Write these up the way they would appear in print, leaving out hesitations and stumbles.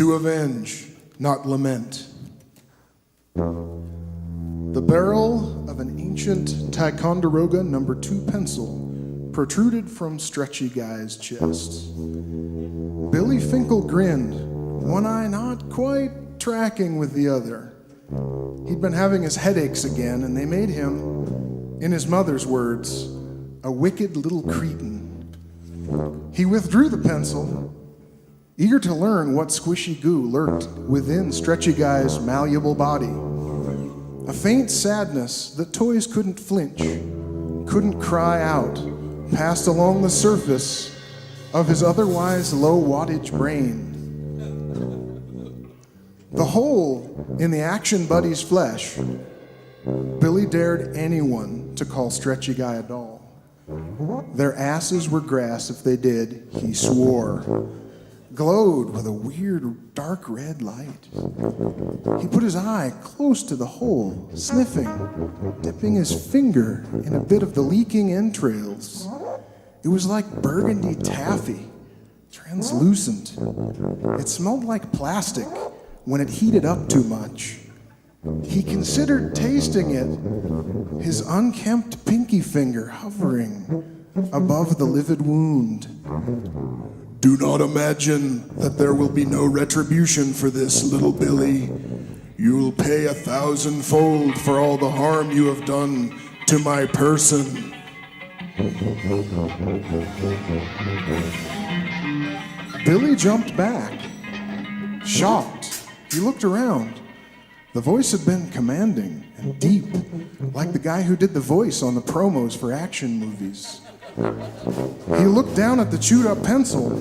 to avenge, not lament. The barrel of an ancient Ticonderoga No. 2 pencil protruded from Stretchy Guy's chest. Billy Finkel grinned, one eye not quite tracking with the other. He'd been having his headaches again, and they made him, in his mother's words, a wicked little cretin. He withdrew the pencil, eager to learn what squishy goo lurked within Stretchy Guy's malleable body. A faint sadness that toys couldn't flinch, couldn't cry out, passed along the surface of his otherwise low-wattage brain. The hole in the action buddy's flesh, Billy dared anyone to call Stretchy Guy a doll. Their asses were grass if they did, he swore. Glowed with a weird dark red light. He put his eye close to the hole, sniffing, dipping his finger in a bit of the leaking entrails. It was like burgundy taffy, translucent. It smelled like plastic when it heated up too much. He considered tasting it, his unkempt pinky finger hovering above the livid wound. Do not imagine that there will be no retribution for this, little Billy. You will pay 1,000-fold for all the harm you have done to my person. Billy jumped back, shocked. He looked around. The voice had been commanding and deep, like the guy who did the voice on the promos for action movies. He looked down at the chewed-up pencil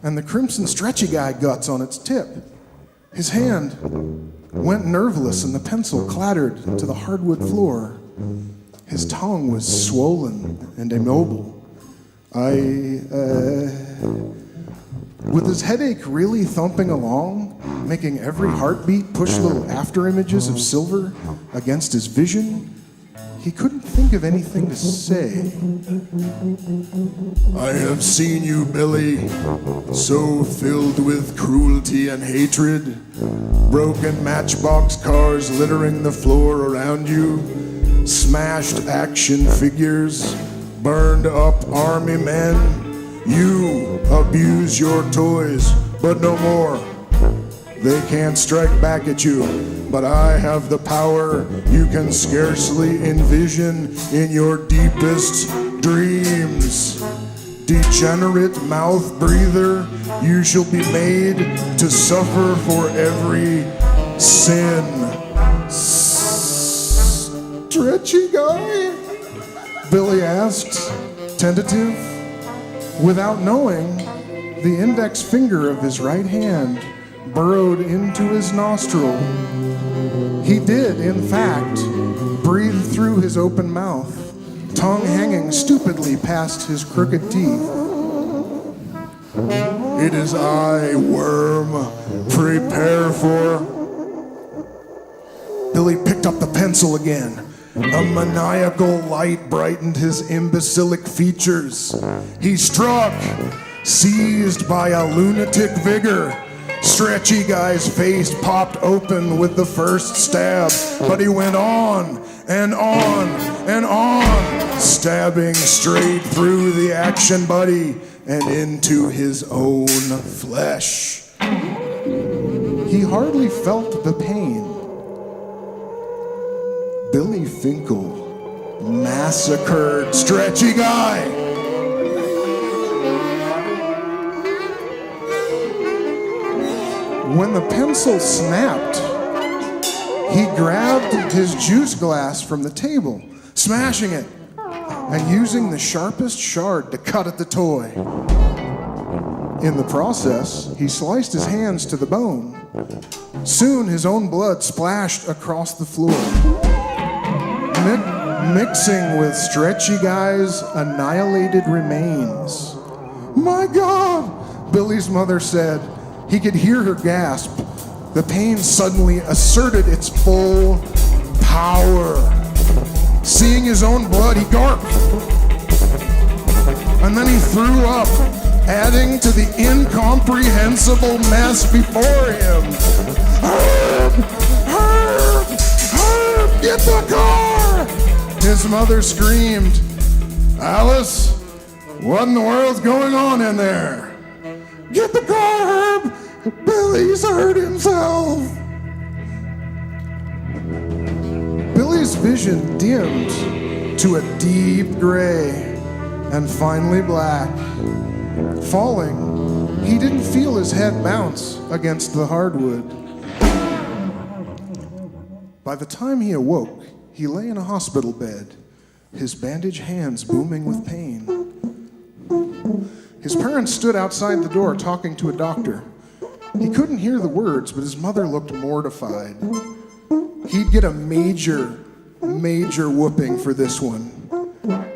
and the crimson Stretchy Guy guts on its tip. His hand went nerveless and the pencil clattered to the hardwood floor. His tongue was swollen and immobile. With his headache really thumping along, making every heartbeat push little afterimages of silver against his vision, he couldn't think of anything to say. I have seen you, Billy, so filled with cruelty and hatred, broken matchbox cars littering the floor around you, smashed action figures, burned up army men. You abuse your toys, but no more. They can't strike back at you, but I have the power you can scarcely envision in your deepest dreams. Degenerate mouth breather, you shall be made to suffer for every sin. Stretchy Guy? Billy asked, tentative. Without knowing, the index finger of his right hand burrowed into his nostril. He did, in fact, breathe through his open mouth, tongue hanging stupidly past his crooked teeth. It is I, worm. Prepare for... Billy picked up the pencil again. A maniacal light brightened his imbecilic features. He struck, seized by a lunatic vigor. Stretchy Guy's face popped open with the first stab, but he went on and on and on, stabbing straight through the action buddy and into his own flesh. He hardly felt the pain. Billy Finkel massacred Stretchy Guy. When the pencil snapped, he grabbed his juice glass from the table, smashing it, and using the sharpest shard to cut at the toy. In the process, he sliced his hands to the bone. Soon, his own blood splashed across the floor, mixing with Stretchy Guy's annihilated remains. My God, Billy's mother said. He could hear her gasp. The pain suddenly asserted its full power. Seeing his own blood, he gulped. And then he threw up adding to the incomprehensible mess before him. Herb! Herb! Herb! Get the car! His mother screamed. Alice, what in the world's going on in there? Get the car, Herb! Billy's hurt himself! Billy's vision dimmed to a deep gray and finally black. Falling, he didn't feel his head bounce against the hardwood. By the time he awoke, he lay in a hospital bed, his bandaged hands booming with pain. His parents stood outside the door talking to a doctor. He couldn't hear the words, but his mother looked mortified. He'd get a major whooping for this one.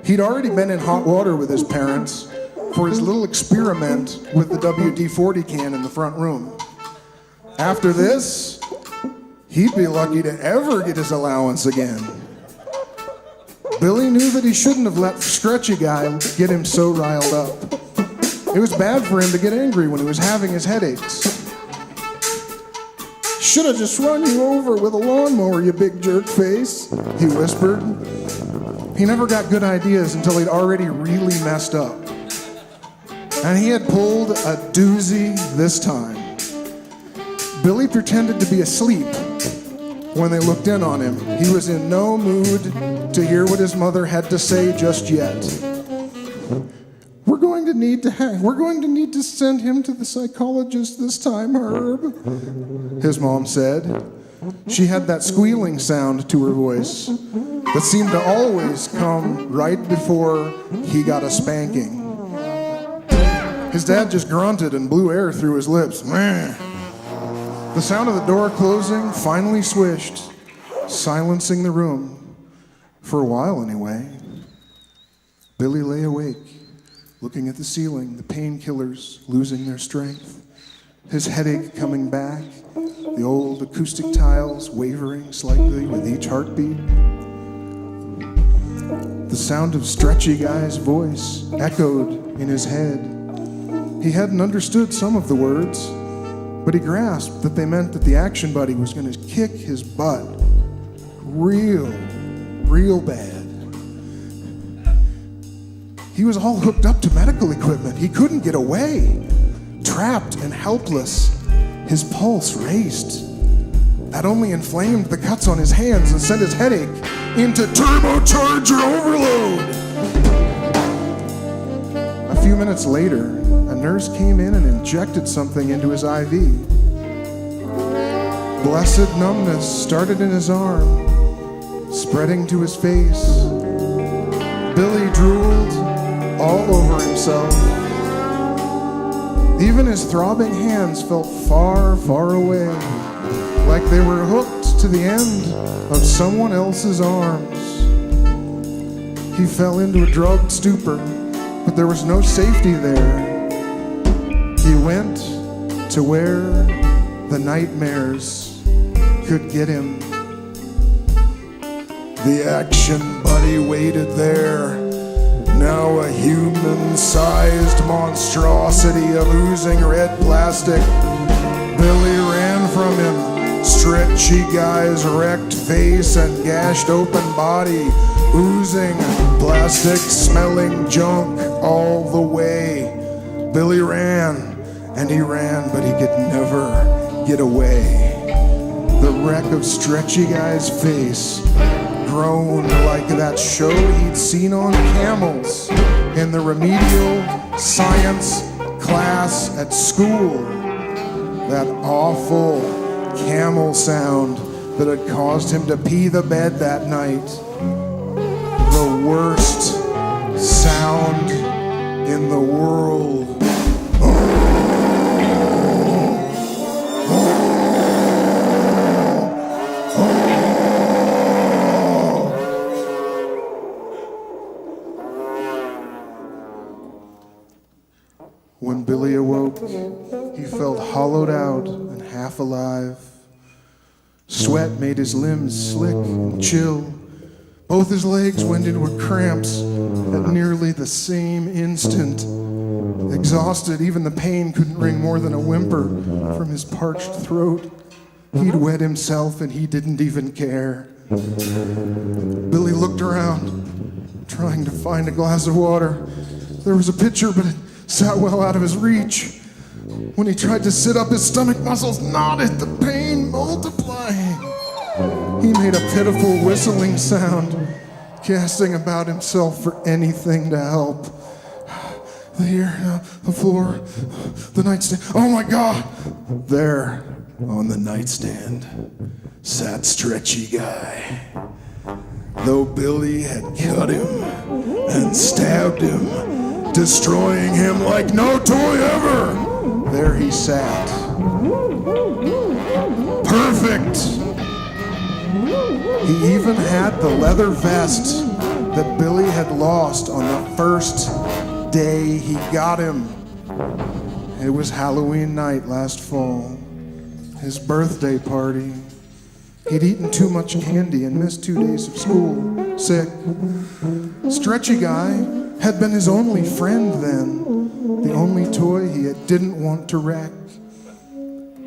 He'd already been in hot water with his parents for his little experiment with the WD-40 can in the front room. After this, he'd be lucky to ever get his allowance again. Billy knew that he shouldn't have let Stretchy Guy get him so riled up. It was bad for him to get angry when he was having his headaches. Should have just run you over with a lawnmower, you big jerk face, he whispered. He never got good ideas until he'd already really messed up. And he had pulled a doozy this time. Billy pretended to be asleep when they looked in on him. He was in no mood to hear what his mother had to say just yet. We're going to need to send him to the psychologist this time, Herb, his mom said. She had that squealing sound to her voice that seemed to always come right before he got a spanking. His dad just grunted and blew air through his lips. Meh. The sound of the door closing finally swished, silencing the room. For a while, anyway. Billy lay awake, looking at the ceiling, the painkillers losing their strength, his headache coming back, the old acoustic tiles wavering slightly with each heartbeat. The sound of Stretchy Guy's voice echoed in his head. He hadn't understood some of the words, but he grasped that they meant that the action buddy was going to kick his butt real bad. He was all hooked up to medical equipment. He couldn't get away. Trapped and helpless, his pulse raced. That only inflamed the cuts on his hands and sent his headache into turbocharger overload. A few minutes later, a nurse came in and injected something into his IV. Blessed numbness started in his arm, spreading to his face. Billy drooled all over himself. Even his throbbing hands felt far, far away, like they were hooked to the end of someone else's arms. He fell into a drugged stupor, but there was no safety there. He went to where the nightmares could get him. The action buddy waited there, now a human-sized monstrosity of oozing red plastic. Billy ran from him, Stretchy Guy's wrecked face and gashed open body, oozing plastic-smelling junk all the way. Billy ran, and he ran, but he could never get away. The wreck of Stretchy Guy's face groaned like that show he'd seen on camels in the remedial science class at school. That awful camel sound that had caused him to pee the bed that night. The worst sound in the world. When Billy awoke, he felt hollowed out and half alive. Sweat made his limbs slick and chill. Both his legs went into cramps at nearly the same instant. Exhausted, even the pain couldn't wring more than a whimper from his parched throat. He'd wet himself and he didn't even care. Billy looked around, trying to find a glass of water. There was a pitcher, but it sat well out of his reach. When he tried to sit up, his stomach muscles knotted, the pain multiplying. He made a pitiful whistling sound, casting about himself for anything to help. The air, the floor, the nightstand. Oh my God! There, on the nightstand, sat Stretchy Guy. Though Billy had cut him and stabbed him, destroying him like no toy ever, there he sat. Perfect! He even had the leather vest that Billy had lost on the first day he got him. It was Halloween night last fall, his birthday party. He'd eaten too much candy and missed 2 days of school, sick. Stretchy Guy had been his only friend then, the only toy he didn't want to wreck.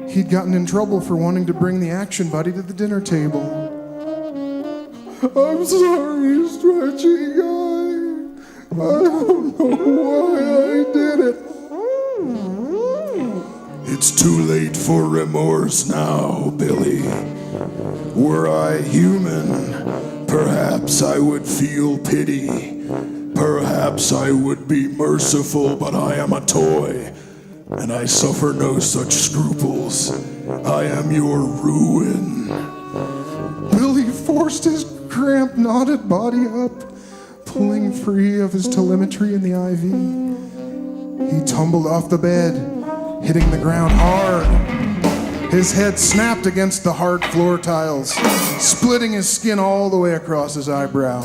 He'd gotten in trouble for wanting to bring the action buddy to the dinner table. I'm sorry, Stretchy Guy. I don't know why I did it. It's too late for remorse now, Billy. Were I human, perhaps I would feel pity. Perhaps I would be merciful, but I am a toy, and I suffer no such scruples. I am your ruin. Billy forced his cramped, knotted body up, pulling free of his telemetry in the IV. He tumbled off the bed, hitting the ground hard. His head snapped against the hard floor tiles, splitting his skin all the way across his eyebrow.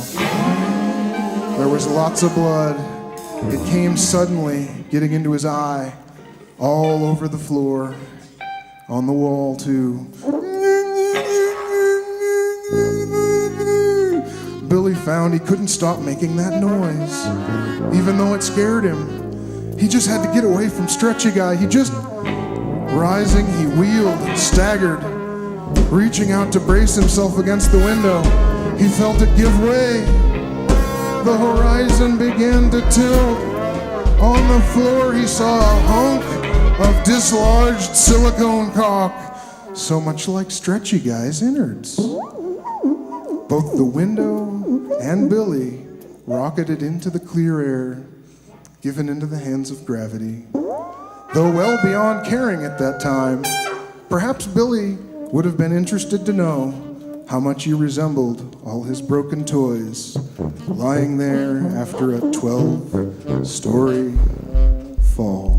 There was lots of blood. It came suddenly, getting into his eye, all over the floor, on the wall too. Billy found he couldn't stop making that noise, even though it scared him. He just had to get away from Stretchy Guy. Rising, he wheeled and staggered, reaching out to brace himself against the window. He felt it give way. The horizon began to tilt. On the floor, he saw a hunk of dislodged silicone cock, so much like Stretchy Guy's innards. Both the window and Billy rocketed into the clear air, given into the hands of gravity. Though well beyond caring at that time, perhaps Billy would have been interested to know how much he resembled all his broken toys, lying there after a 12-story fall.